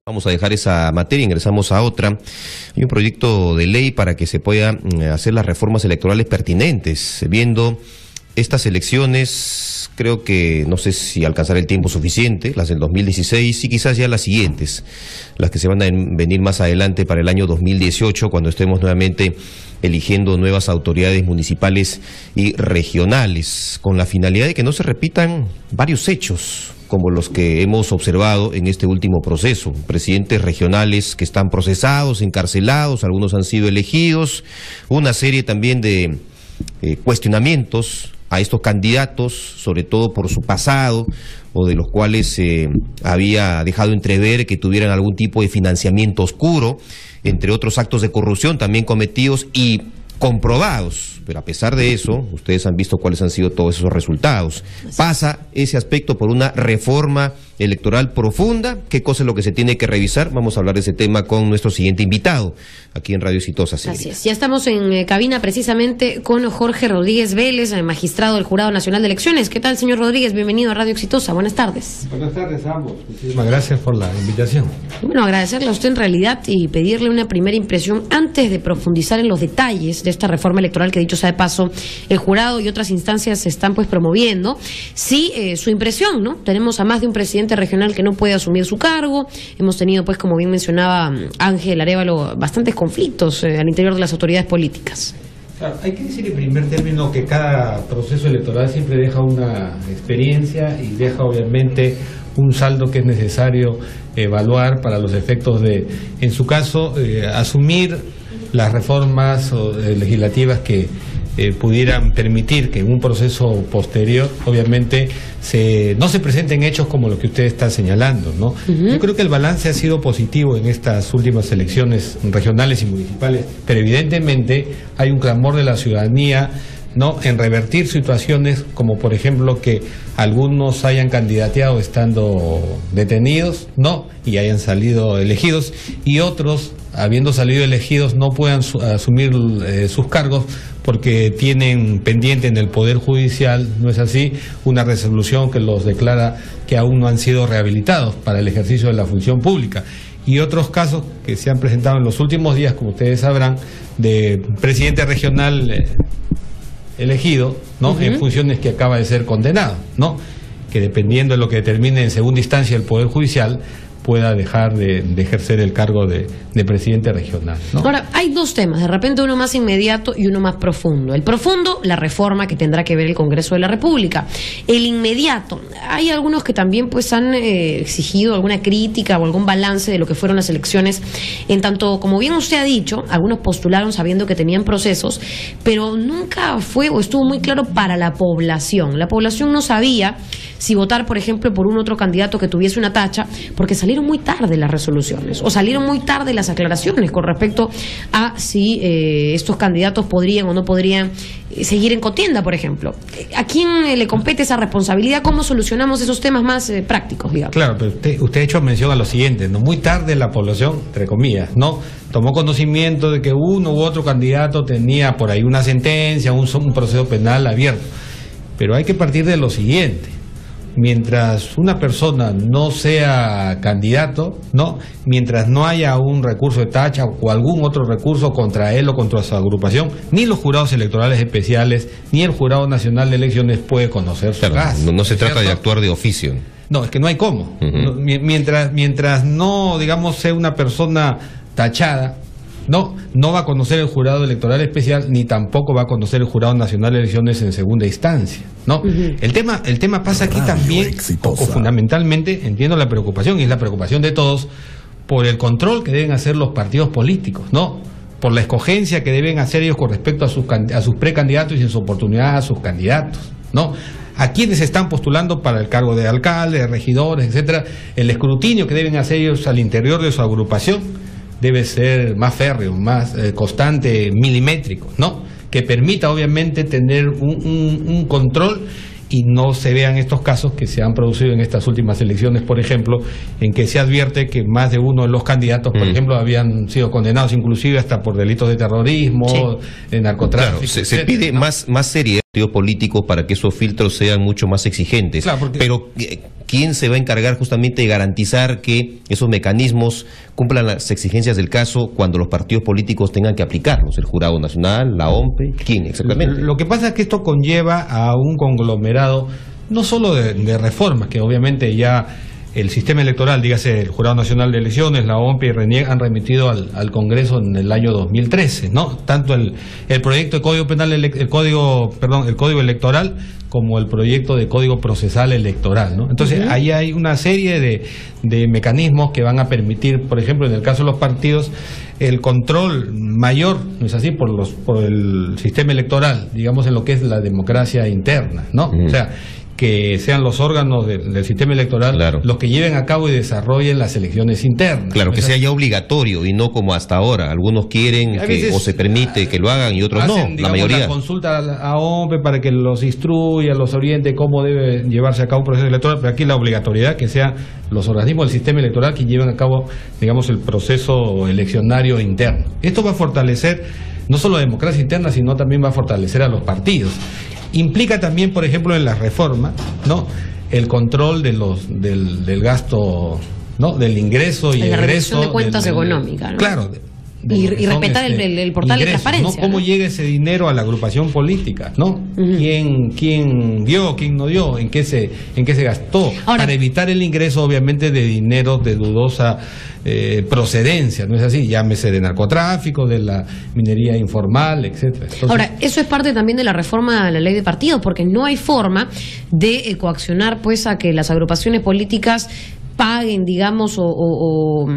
Vamos a dejar esa materia, ingresamos a otra. Hay un proyecto de ley para que se puedan hacer las reformas electorales pertinentes. Viendo estas elecciones, creo que no sé si alcanzará el tiempo suficiente, las del 2016 y quizás ya las siguientes, las que se van a venir más adelante para el año 2018, cuando estemos nuevamente eligiendo nuevas autoridades municipales y regionales, con la finalidad de que no se repitan varios hechos como los que hemos observado en este último proceso. Presidentes regionales que están procesados, encarcelados, algunos han sido elegidos, una serie también de cuestionamientos a estos candidatos, sobre todo por su pasado, o de los cuales había dejado entrever que tuvieran algún tipo de financiamiento oscuro, entre otros actos de corrupción también cometidos y comprobados. Pero a pesar de eso, ustedes han visto cuáles han sido todos esos resultados. Pasa ese aspecto por una reforma electoral profunda. ¿Qué cosa es lo que se tiene que revisar? Vamos a hablar de ese tema con nuestro siguiente invitado, aquí en Radio Exitosa. Así es. Ya estamos en cabina precisamente con Jorge Rodríguez Vélez, magistrado del Jurado Nacional de Elecciones. ¿Qué tal, señor Rodríguez? Bienvenido a Radio Exitosa. Buenas tardes. Buenas tardes a ambos. Muchísimas gracias por la invitación. Bueno, agradecerle a usted en realidad y pedirle una primera impresión antes de profundizar en los detalles de esta reforma electoral que, dicho sea de paso, el jurado y otras instancias se están pues promoviendo. Sí, su impresión, ¿no? Tenemos a más de un presidente regional que no puede asumir su cargo. Hemos tenido, pues, como bien mencionaba Ángel Arévalo, bastantes conflictos al interior de las autoridades políticas. Claro, hay que decir en primer término que cada proceso electoral siempre deja una experiencia y deja obviamente un saldo que es necesario evaluar para los efectos de, en su caso, asumir las reformas legislativas que pudieran permitir que en un proceso posterior, obviamente, no se presenten hechos como los que usted está señalando, ¿no? Yo creo que el balance ha sido positivo en estas últimas elecciones regionales y municipales, pero evidentemente hay un clamor de la ciudadanía, ¿no?, en revertir situaciones como, por ejemplo, que algunos hayan candidateado estando detenidos, ¿no?, y hayan salido elegidos, y otros, habiendo salido elegidos, no puedan asumir sus cargos porque tienen pendiente en el Poder Judicial, ¿no es así?, una resolución que los declara que aún no han sido rehabilitados para el ejercicio de la función pública. Y otros casos que se han presentado en los últimos días, como ustedes sabrán, de presidente regional elegido, ¿no?, en funciones que acaba de ser condenado, ¿no?, que dependiendo de lo que determine en segunda instancia el Poder Judicial, pueda dejar de ejercer el cargo de presidente regional, ¿no? Ahora, hay dos temas, de repente uno más inmediato y uno más profundo. El profundo, la reforma que tendrá que ver el Congreso de la República. El inmediato, hay algunos que también pues han exigido alguna crítica o algún balance de lo que fueron las elecciones, en tanto, como bien usted ha dicho, algunos postularon sabiendo que tenían procesos, pero nunca fue o estuvo muy claro para la población. La población no sabía si votar, por ejemplo, por un otro candidato que tuviese una tacha, porque salieron muy tarde las resoluciones, o salieron muy tarde las aclaraciones con respecto a si estos candidatos podrían o no podrían seguir en contienda, por ejemplo. ¿A quién le compete esa responsabilidad? ¿Cómo solucionamos esos temas más prácticos, digamos? Claro, pero usted ha hecho mención a lo siguiente, ¿no? Muy tarde la población, entre comillas, ¿no?, tomó conocimiento de que uno u otro candidato tenía por ahí una sentencia, un proceso penal abierto. Pero hay que partir de lo siguiente. Mientras una persona no sea candidato, ¿no?, mientras no haya un recurso de tacha o algún otro recurso contra él o contra su agrupación, ni los jurados electorales especiales, ni el Jurado Nacional de Elecciones puede conocer su caso. No se trata de actuar de oficio. No, es que no hay cómo. Mientras no, digamos, sea una persona tachada, no va a conocer el Jurado Electoral Especial, ni tampoco va a conocer el Jurado Nacional de Elecciones en segunda instancia, ¿no? El tema pasa aquí también, o fundamentalmente, entiendo la preocupación, y es la preocupación de todos, por el control que deben hacer los partidos políticos, ¿no?, por la escogencia que deben hacer ellos con respecto a sus precandidatos y en su oportunidad a sus candidatos, ¿no?, a quienes están postulando para el cargo de alcalde, de regidores, etcétera. El escrutinio que deben hacer ellos al interior de su agrupación debe ser más férreo, más constante, milimétrico, ¿no?, que permita obviamente tener un control y no se vean estos casos que se han producido en estas últimas elecciones, por ejemplo, en que se advierte que más de uno de los candidatos, por ejemplo, habían sido condenados inclusive hasta por delitos de terrorismo, de narcotráfico. Claro, se pide, ¿no?, más seriedad políticos para que esos filtros sean mucho más exigentes. Claro, porque... Pero ¿quién se va a encargar justamente de garantizar que esos mecanismos cumplan las exigencias del caso cuando los partidos políticos tengan que aplicarlos? ¿El Jurado Nacional, la OMPE? ¿Quién exactamente? Lo que pasa es que esto conlleva a un conglomerado no solo de reformas, que obviamente ya el sistema electoral, dígase el Jurado Nacional de Elecciones, la OMPE y RENIEC han remitido al Congreso en el año 2013, ¿no? Tanto el proyecto de Código Penal, el Código Electoral, como el proyecto de Código Procesal Electoral, ¿no? Entonces, ahí hay una serie de mecanismos que van a permitir, por ejemplo, en el caso de los partidos, el control mayor, ¿no es así?, por el sistema electoral, digamos, en lo que es la democracia interna, ¿no? O sea, que sean los órganos del sistema electoral los que lleven a cabo y desarrollen las elecciones internas. Claro, que sea ya obligatorio y no como hasta ahora. Algunos quieren o se permite que lo hagan y otros hacen, no, la mayoría. La consulta a OMPE para que los instruya, los oriente cómo debe llevarse a cabo un proceso electoral, pero aquí la obligatoriedad que sean los organismos del sistema electoral que lleven a cabo, digamos, el proceso eleccionario interno. Esto va a fortalecer no solo la democracia interna, sino también va a fortalecer a los partidos. Implica también, por ejemplo, en la reforma, ¿no?, el control del gasto, ¿no?, del ingreso y egreso. La rendición de cuentas económicas, ¿no? Claro. Y respetar el portal ingresos, de transparencia, ¿no? Cómo llega ese dinero a la agrupación política, ¿no? ¿Quién dio, quién no dio, en qué se gastó? Ahora, para evitar el ingreso, obviamente, de dinero de dudosa procedencia, ¿no es así? Llámese de narcotráfico, de la minería informal, etcétera. Entonces, ahora, eso es parte también de la reforma de la ley de partidos, porque no hay forma de coaccionar, pues, a que las agrupaciones políticas paguen, digamos, o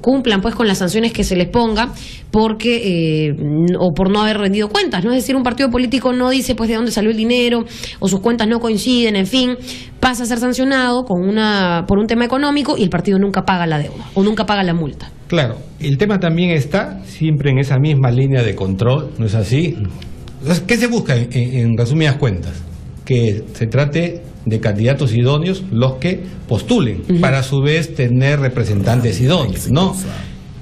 cumplan, pues, con las sanciones que se les ponga, porque o por no haber rendido cuentas, ¿no? Es decir, un partido político no dice, pues, de dónde salió el dinero, o sus cuentas no coinciden, en fin, pasa a ser sancionado por un tema económico y el partido nunca paga la deuda, o nunca paga la multa. Claro, el tema también está siempre en esa misma línea de control, ¿no es así? ¿Qué se busca en resumidas cuentas? Que se trate de candidatos idóneos los que postulen, para a su vez tener representantes idóneos, ¿no?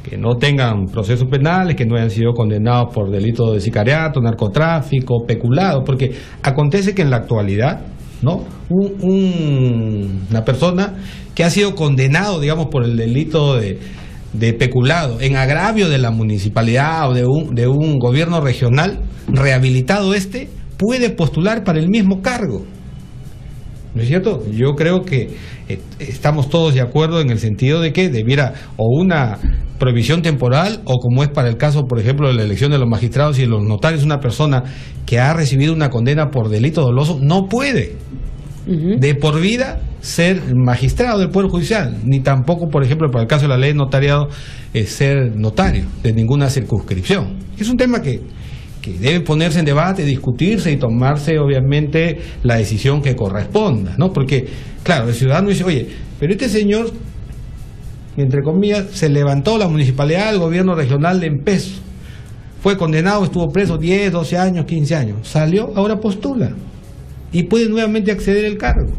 Que no tengan procesos penales, que no hayan sido condenados por delitos de sicariato, narcotráfico, peculado, porque acontece que en la actualidad, ¿no?, una persona que ha sido condenado, digamos, por el delito de peculado en agravio de la municipalidad o de un gobierno regional, rehabilitado puede postular para el mismo cargo. ¿No es cierto? Yo creo que estamos todos de acuerdo en el sentido de que debiera o una prohibición temporal, o como es para el caso, por ejemplo, de la elección de los magistrados y de los notarios, una persona que ha recibido una condena por delito doloso no puede de por vida ser magistrado del Poder Judicial, ni tampoco, por ejemplo, para el caso de la ley de notariado, ser notario de ninguna circunscripción. Es un tema que debe ponerse en debate, discutirse y tomarse, obviamente, la decisión que corresponda, ¿no? Porque, claro, el ciudadano dice, oye, pero este señor, entre comillas, se levantó la municipalidad, el gobierno regional de Empezo, fue condenado, estuvo preso 10, 12 años, 15 años, salió, ahora postula y puede nuevamente acceder al cargo.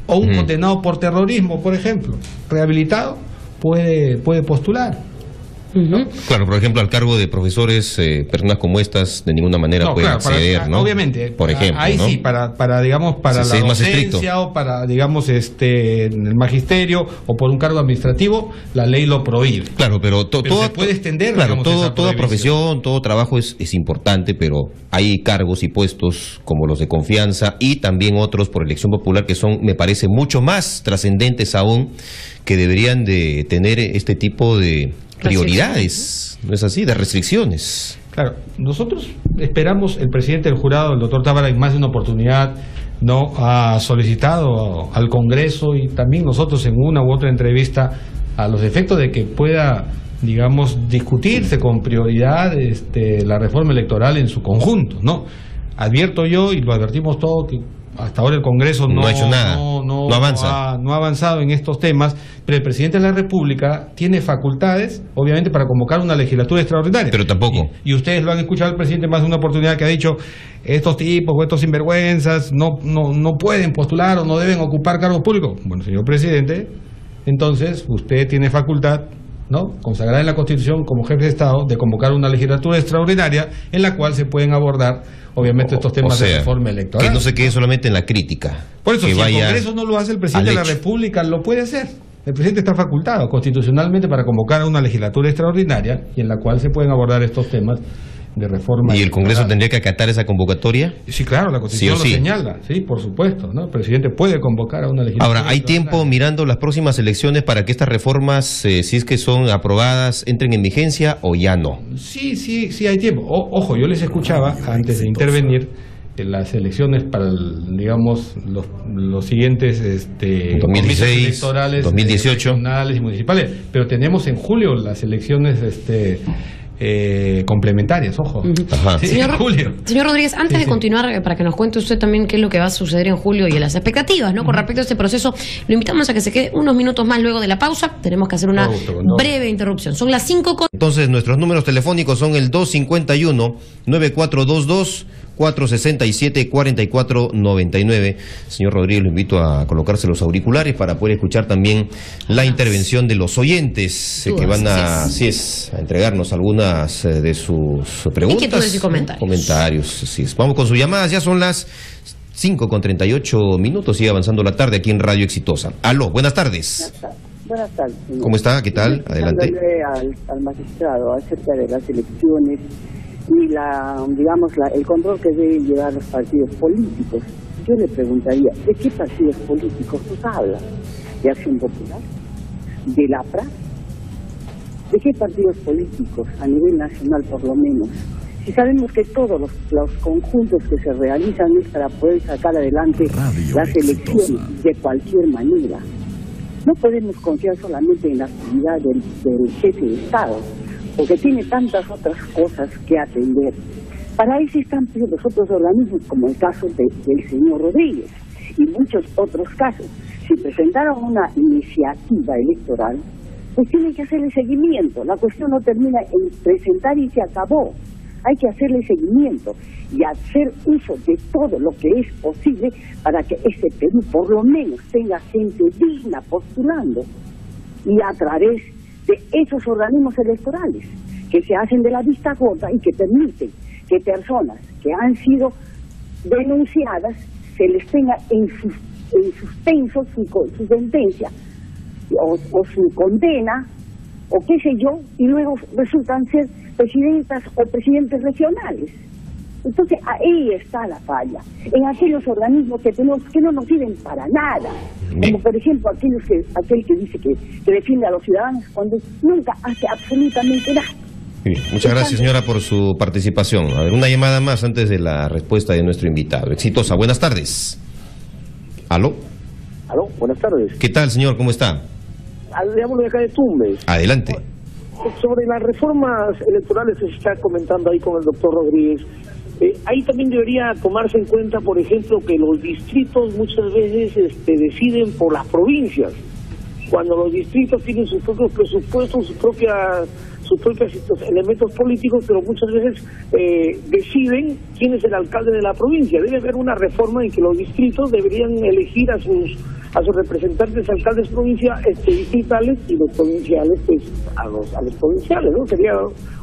O un condenado por terrorismo, por ejemplo, rehabilitado, puede postular. ¿No? Claro, por ejemplo, al cargo de profesores, personas como estas de ninguna manera pueden acceder, ¿no? Obviamente, por ejemplo, ahí ¿no? sí, digamos, para la docencia o para, digamos, en el magisterio o por un cargo administrativo, la ley lo prohíbe. Claro, pero se puede extender, claro, digamos, toda profesión, todo trabajo es importante, pero hay cargos y puestos como los de confianza y también otros por elección popular que son, me parece, mucho más trascendentes aún, que deberían de tener este tipo de prioridades, ¿no es así?, de restricciones. Claro, nosotros esperamos, el presidente del jurado, el doctor Tábara, en más de una oportunidad, no ha solicitado al Congreso y también nosotros en una u otra entrevista a los efectos de que pueda, digamos, discutirse con prioridad la reforma electoral en su conjunto, ¿no? Advierto yo, y lo advertimos todos, que hasta ahora el Congreso no ha hecho nada, no avanza. No ha avanzado en estos temas, pero el presidente de la República tiene facultades, obviamente, para convocar una legislatura extraordinaria. Pero tampoco. Y ustedes lo han escuchado al presidente más de una oportunidad, que ha dicho, estos tipos o estos sinvergüenzas no pueden postular o no deben ocupar cargos públicos. Bueno, señor presidente, entonces usted tiene facultad ¿no?, consagrada en la Constitución como jefe de Estado, de convocar una legislatura extraordinaria en la cual se pueden abordar, obviamente, estos temas de reforma electoral. Que no se quede solamente en la crítica. Por eso, que si el Congreso no lo hace, el presidente de la República lo puede hacer. El presidente está facultado constitucionalmente para convocar a una legislatura extraordinaria y en la cual se pueden abordar estos temas de reforma. ¿Y el Congreso tendría que acatar esa convocatoria? Sí, claro, la Constitución lo señala, sí, por supuesto, ¿no? El presidente puede convocar a una legislatura. Ahora, ¿hay tiempo mirando las próximas elecciones para que estas reformas, si es que son aprobadas, entren en vigencia o ya no? Sí, hay tiempo. Ojo, yo les escuchaba antes de intervenir en las elecciones para, digamos, los siguientes 2016, electorales, 2018, regionales y municipales, pero tenemos en julio las elecciones complementarias, ojo. Ajá. Sí, señor Rodríguez, antes Sí. de continuar, para que nos cuente usted también qué es lo que va a suceder en julio y en las expectativas, ¿no?, con respecto a este proceso, lo invitamos a que se quede unos minutos más luego de la pausa. Tenemos que hacer una breve interrupción. Son las 5:00. Entonces, nuestros números telefónicos son el 251-9422, 467-4499. Señor Rodríguez, lo invito a colocarse los auriculares para poder escuchar también la intervención de los oyentes que van a entregarnos algunas de sus preguntas. Inquietudes y comentarios. Así es. Vamos con sus llamadas, ya son las 5:38, sigue avanzando la tarde aquí en Radio Exitosa. Aló, buenas tardes. Buenas tardes. Señor. ¿Cómo está? ¿Qué tal? Adelante. Al magistrado acerca de las elecciones y el control que deben llevar los partidos políticos. Yo le preguntaría, ¿de qué partidos políticos nos habla? ¿De Acción Popular? ¿De la APRA? ¿De qué partidos políticos a nivel nacional por lo menos? Si sabemos que todos los conjuntos que se realizan es para poder sacar adelante las elecciones de cualquier manera. No podemos confiar solamente en la actividad del jefe de Estado, porque tiene tantas otras cosas que atender. Para eso están los otros organismos, como el caso del señor Rodríguez y muchos otros casos. Si presentaron una iniciativa electoral, pues tienen que hacerle seguimiento. La cuestión no termina en presentar y se acabó. Hay que hacerle seguimiento y hacer uso de todo lo que es posible para que este Perú por lo menos tenga gente digna postulando, y a través de esos organismos electorales que se hacen de la vista gorda y que permiten que personas que han sido denunciadas se les tenga en suspenso su sentencia o su condena o qué sé yo, y luego resultan ser presidentas o presidentes regionales. Entonces ahí está la falla, en aquellos organismos que no nos sirven para nada, como por ejemplo aquel que dice que defiende a los ciudadanos cuando nunca hace absolutamente nada. Bien, muchas gracias, señora, por su participación. A ver, una llamada más antes de la respuesta de nuestro invitado. Exitosa, buenas tardes. ¿Aló? Aló, buenas tardes. ¿Qué tal, señor? ¿Cómo está? Le hablo de acá de Tumbes. Adelante. Sobre las reformas electorales que se está comentando ahí con el doctor Rodríguez, ahí también debería tomarse en cuenta, por ejemplo, que los distritos muchas veces deciden por las provincias, cuando los distritos tienen sus propios presupuestos, sus propios elementos políticos, pero muchas veces deciden quién es el alcalde de la provincia. Debe haber una reforma en que los distritos deberían elegir a sus representantes alcaldes distritales, y los provinciales pues a los provinciales, ¿no? Sería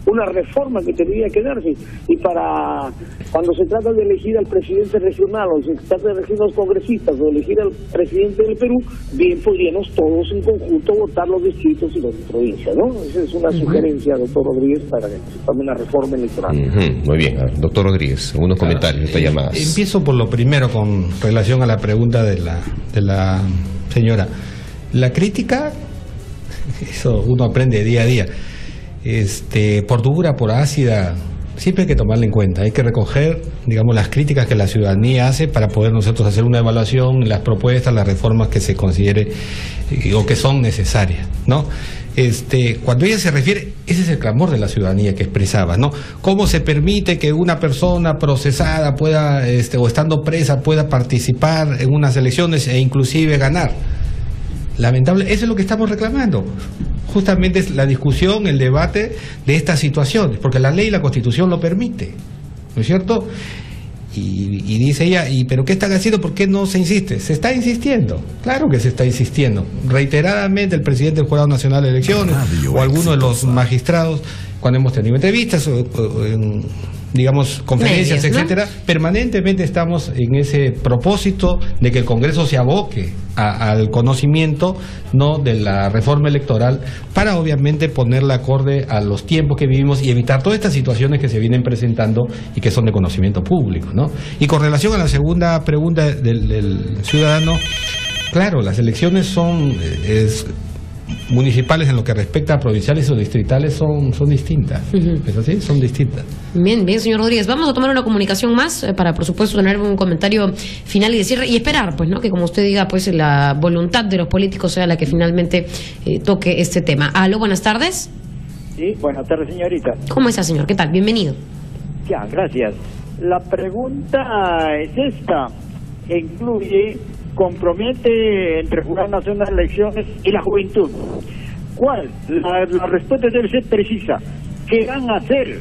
una reforma que tendría que darse. Y para cuando se trata de elegir al presidente regional, o se trata de elegir a los congresistas, o elegir al presidente del Perú, bien podríamos todos en conjunto votar los distritos y las provincias, ¿no? Esa es una sugerencia, doctor Rodríguez, para que se tome una reforma electoral. Muy bien, doctor Rodríguez, algunos comentarios de esta llamada. Empiezo por lo primero con relación a la pregunta de la señora. La crítica, eso uno aprende día a día, por dura, por ácida, siempre hay que tomarla en cuenta. Hay que recoger, digamos, las críticas que la ciudadanía hace para poder nosotros hacer una evaluación, las propuestas, las reformas que se considere o que son necesarias, ¿no? Cuando ella se refiere, ese es el clamor de la ciudadanía que expresaba, ¿no? ¿Cómo se permite que una persona procesada pueda, o estando presa, pueda participar en unas elecciones e inclusive ganar? Lamentable, eso es lo que estamos reclamando. Justamente es la discusión, el debate de estas situaciones, porque la ley y la Constitución lo permite, ¿no es cierto? Y dice ella, ¿pero qué están haciendo? ¿Por qué no se insiste? Se está insistiendo, claro que se está insistiendo. Reiteradamente el presidente del Jurado Nacional de Elecciones o alguno de los magistrados, cuando hemos tenido entrevistas o en, digamos, conferencias, medios, ¿no? etcétera, permanentemente estamos en ese propósito de que el Congreso se aboque al conocimiento, ¿no?, de la reforma electoral, para obviamente ponerla acorde a los tiempos que vivimos y evitar todas estas situaciones que se vienen presentando y que son de conocimiento público, ¿no? Y con relación a la segunda pregunta del ciudadano, claro, las elecciones son municipales en lo que respecta a provinciales o distritales son distintas. ¿Es así? Son distintas. Bien, señor Rodríguez. Vamos a tomar una comunicación más para, por supuesto, tener un comentario final y de cierre y esperar, pues, ¿no?, que como usted diga, pues la voluntad de los políticos sea la que finalmente toque este tema. Aló, buenas tardes. Sí, buenas tardes, señorita. ¿Cómo está, señor? ¿Qué tal? Bienvenido. Ya, gracias. La pregunta es esta. Compromete entre el Jurado Nacional de Elecciones y la juventud. ¿Cuál? La respuesta debe ser precisa. ¿Qué van a hacer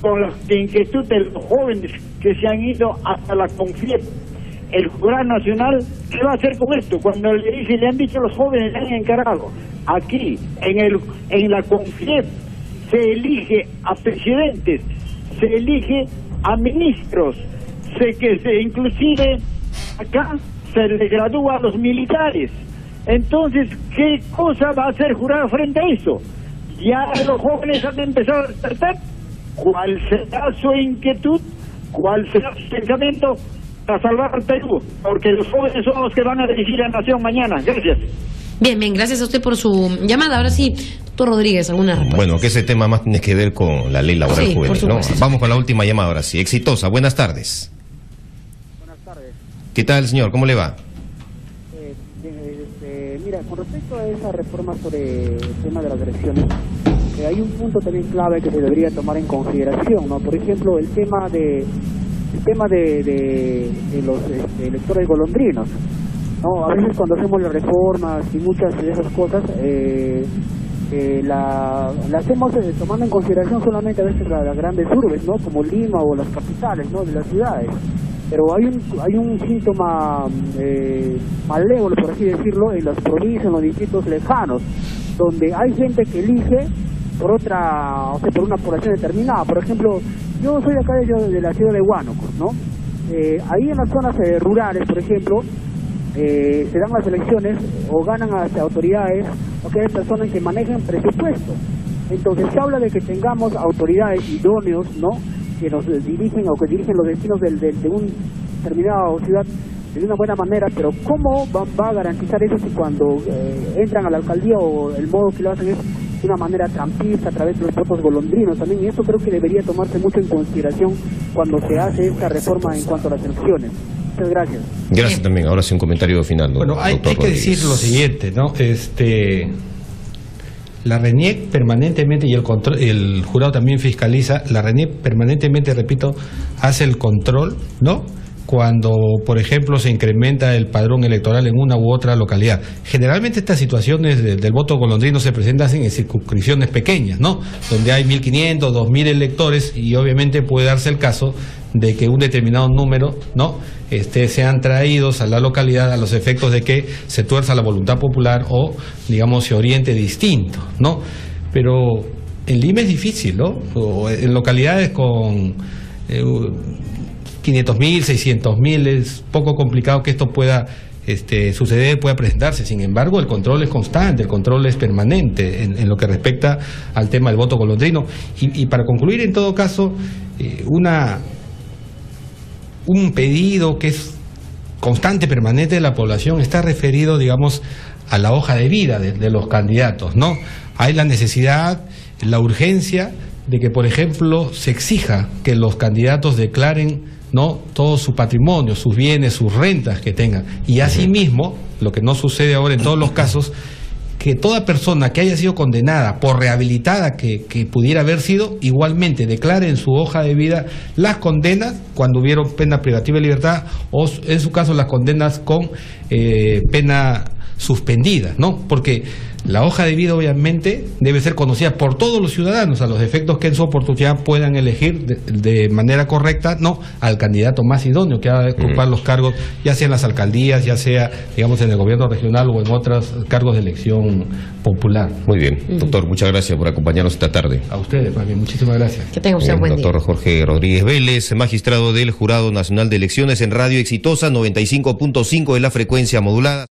con la inquietud de los jóvenes que se han ido hasta la CONFIEP? El Jurado Nacional, ¿qué va a hacer con esto? Cuando le han dicho los jóvenes, le han encargado. Aquí, en la CONFIEP, se elige a presidentes, se elige a ministros, inclusive acá se le gradúa a los militares. Entonces, ¿qué cosa va a hacer el jurado frente a eso? Ya los jóvenes han empezado a despertar. ¿Cuál será su inquietud? ¿Cuál será su pensamiento para salvar al Perú? Porque los jóvenes son los que van a dirigir la nación mañana. Gracias. Bien, gracias a usted por su llamada. Ahora sí, doctor Rodríguez, alguna respuesta. Bueno, que ese tema más tiene que ver con la ley laboral juvenil, ¿no? Vamos con la última llamada ahora sí. Exitosa, buenas tardes. Buenas tardes. ¿Qué tal, señor? ¿Cómo le va? Mira, con respecto a esa reforma sobre el tema de las elecciones, hay un punto también clave que se debería tomar en consideración, ¿no? Por ejemplo, el tema de los electores golondrinos, ¿no? A veces cuando hacemos las reformas y muchas de esas cosas, la hacemos tomando en consideración solamente a veces las grandes urbes, ¿no?, como Lima o las capitales, ¿no?, de las ciudades. Pero hay un síntoma malévolo, por así decirlo, en las provincias, en los distritos lejanos, donde hay gente que elige por una población determinada. Por ejemplo, yo soy de acá de la ciudad de Huánuco, ¿no? Ahí en las zonas rurales, por ejemplo, se dan las elecciones o ganan a autoridades o aquellas personas que manejan presupuesto. Entonces se habla de que tengamos autoridades idóneos, ¿no?, que nos dirigen o que dirigen los destinos de una determinada ciudad de una buena manera, pero ¿cómo va a garantizar eso si cuando entran a la alcaldía o el modo que lo hacen es de una manera trampista a través de los votos golondrinos también? Y eso creo que debería tomarse mucho en consideración cuando se hace esta reforma en cuanto a las elecciones. Muchas gracias. Gracias también. Ahora sí un comentario final. Bueno, hay que decir lo siguiente, ¿no? La RENIEC permanentemente, y el jurado también fiscaliza, la RENIEC permanentemente, repito, hace el control, ¿no?, cuando, por ejemplo, se incrementa el padrón electoral en una u otra localidad. Generalmente estas situaciones del voto golondrino se presentan en circunscripciones pequeñas, ¿no?, donde hay 1.500, 2.000 electores, y obviamente puede darse el caso de que un determinado número, ¿no?, sean traídos a la localidad a los efectos de que se tuerza la voluntad popular o, digamos, se oriente distinto, ¿no? Pero en Lima es difícil, ¿no? O en localidades con 500.000, 600.000 es poco complicado que esto pueda suceder, pueda presentarse. Sin embargo, el control es constante, el control es permanente en lo que respecta al tema del voto golondrino. Y para concluir, en todo caso, un pedido que es constante, permanente de la población, está referido, digamos, a la hoja de vida de los candidatos, ¿no? Hay la necesidad, la urgencia de que, por ejemplo, se exija que los candidatos declaren, ¿no?, todo su patrimonio, sus bienes, sus rentas que tengan. Y asimismo, lo que no sucede ahora en todos los casos, que toda persona que haya sido condenada, por rehabilitada que pudiera haber sido, igualmente declare en su hoja de vida las condenas cuando hubieron pena privativa de libertad o, en su caso, las condenas con pena suspendidas, ¿no? Porque la hoja de vida obviamente debe ser conocida por todos los ciudadanos, a los efectos que en su oportunidad puedan elegir de manera correcta, no, al candidato más idóneo que ha de ocupar los cargos, ya sea en las alcaldías, ya sea, digamos, en el gobierno regional o en otros cargos de elección popular. Muy bien, doctor, muchas gracias por acompañarnos esta tarde. A ustedes, más bien, muchísimas gracias. Que tenga usted buen día. Doctor Jorge Rodríguez Vélez, magistrado del Jurado Nacional de Elecciones en Radio Exitosa 95.5 de la frecuencia modulada.